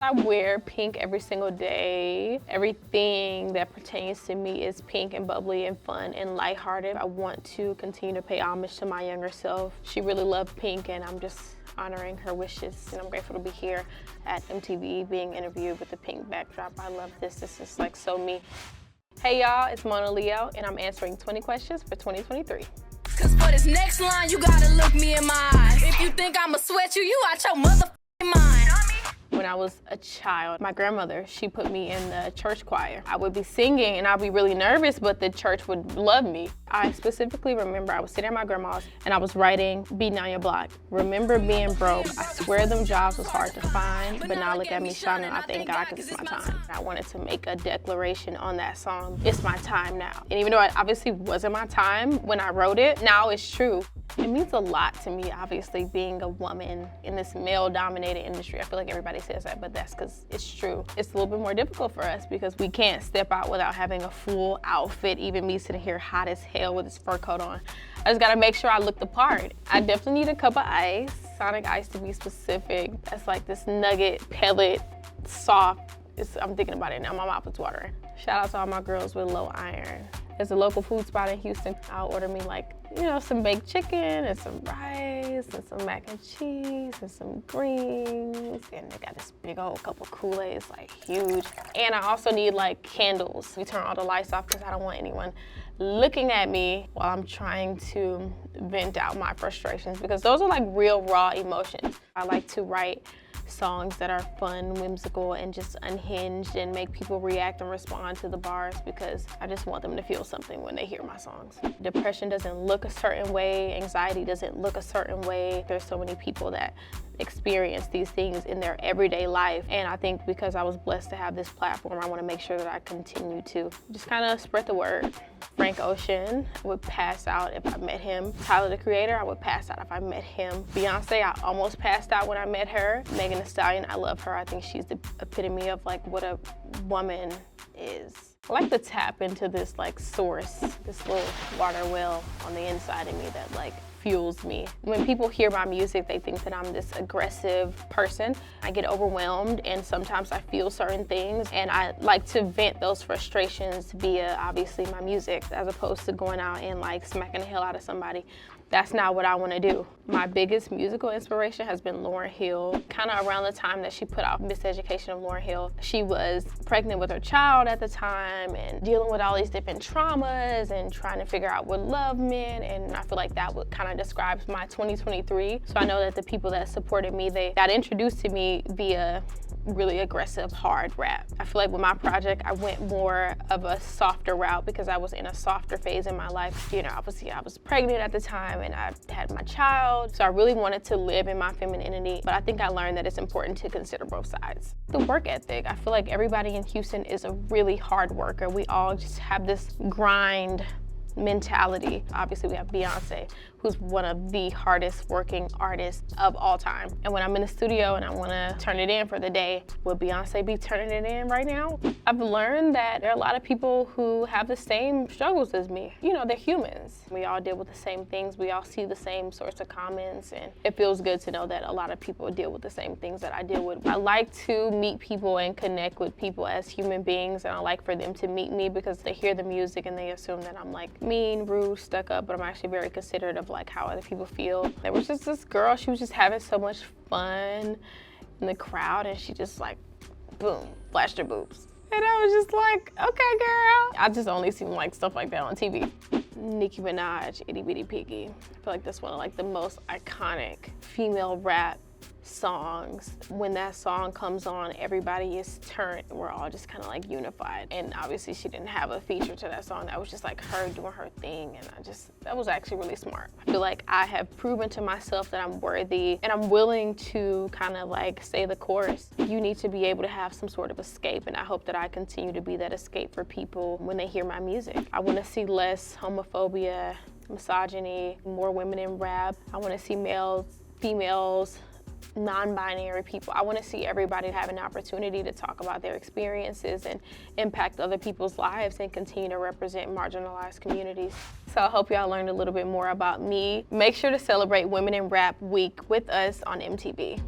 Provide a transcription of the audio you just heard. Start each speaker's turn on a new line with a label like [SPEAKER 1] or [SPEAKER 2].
[SPEAKER 1] I wear pink every single day. Everything that pertains to me is pink and bubbly and fun and lighthearted. I want to continue to pay homage to my younger self. She really loved pink and I'm just honoring her wishes. And I'm grateful to be here at MTV being interviewed with the pink backdrop. I love this. This is like so me. Hey y'all, it's Mona Leo and I'm answering 20 questions for 2023.
[SPEAKER 2] Cause for this next line, you gotta look me in my eyes. If you think I'ma sweat you, you out your motherfucking mind.
[SPEAKER 1] When I was a child, my grandmother, she put me in the church choir. I would be singing and I'd be really nervous, but the church would love me. I specifically remember I was sitting at my grandma's and I was writing Beating on Your Block. Remember being broke. I swear them jobs was hard to find, but now look at me shining. I thank God because it's my time. I wanted to make a declaration on that song. It's my time now. And even though it obviously wasn't my time when I wrote it, now it's true. It means a lot to me, obviously, being a woman in this male-dominated industry. I feel like everybody says that, but that's because it's true. It's a little bit more difficult for us because we can't step out without having a full outfit. Even me sitting here hot as hell with this fur coat on. I just gotta make sure I look the part. I definitely need a cup of ice, Sonic Ice to be specific. That's like this nugget, pellet, soft. I'm thinking about it now, my mouth is watering. Shout out to all my girls with low iron. There's a local food spot in Houston. I'll order me like, you know, some baked chicken and some rice and some mac and cheese and some greens. And they got this big old cup of Kool-Aid, it's like huge. And I also need like candles. We turn all the lights off because I don't want anyone looking at me while I'm trying to vent out my frustrations because those are like real raw emotions. I like to write songs that are fun, whimsical, and just unhinged and make people react and respond to the bars because I just want them to feel something when they hear my songs. Depression doesn't look a certain way, anxiety doesn't look a certain way. There's so many people that experience these things in their everyday life. And I think because I was blessed to have this platform, I want to make sure that I continue to just kind of spread the word. Frank Ocean, I would pass out if I met him. Tyler, the Creator, I would pass out if I met him. Beyonce, I almost passed out when I met her. Megan Thee Stallion, I love her. I think she's the epitome of like what a woman is. I like to tap into this like source, this little water well on the inside of me that like fuels me. When people hear my music, they think that I'm this aggressive person. I get overwhelmed and sometimes I feel certain things and I like to vent those frustrations via obviously my music as opposed to going out and like smacking the hell out of somebody. That's not what I want to do. My biggest musical inspiration has been Lauryn Hill. Kind of around the time that she put out Miseducation of Lauryn Hill, she was pregnant with her child at the time and dealing with all these different traumas and trying to figure out what love meant. And I feel like that would kind of describes my 2023. So I know that the people that supported me, they got introduced to me via really aggressive, hard rap. I feel like with my project, I went more of a softer route because I was in a softer phase in my life. You know, obviously I was pregnant at the time and I had my child. So I really wanted to live in my femininity, but I think I learned that it's important to consider both sides. The work ethic, I feel like everybody in Houston is a really hard worker. We all just have this grind mentality. Obviously we have Beyonce, who's one of the hardest working artists of all time. And when I'm in the studio and I want to turn it in for the day, will Beyonce be turning it in right now? I've learned that there are a lot of people who have the same struggles as me. You know, they're humans. We all deal with the same things. We all see the same sorts of comments, and it feels good to know that a lot of people deal with the same things that I deal with. I like to meet people and connect with people as human beings, and I like for them to meet me because they hear the music and they assume that I'm like mean, rude, stuck up, but I'm actually very considerate of like how other people feel. There was just this girl, she was just having so much fun in the crowd and she just like, boom, flashed her boobs. And I was just like, okay, girl. I just only seen like stuff like that on TV. Nicki Minaj, Itty Bitty Piggy. I feel like that's one of like the most iconic female rap songs. When that song comes on, everybody is turned. We're all just kind of like unified. And obviously she didn't have a feature to that song. That was just like her doing her thing. And that was actually really smart. I feel like I have proven to myself that I'm worthy and I'm willing to kind of like say the chorus. You need to be able to have some sort of escape. And I hope that I continue to be that escape for people when they hear my music. I want to see less homophobia, misogyny, more women in rap. I want to see males, females, non-binary people. I want to see everybody have an opportunity to talk about their experiences and impact other people's lives and continue to represent marginalized communities. So I hope y'all learned a little bit more about me. Make sure to celebrate Women in Rap Week with us on MTV.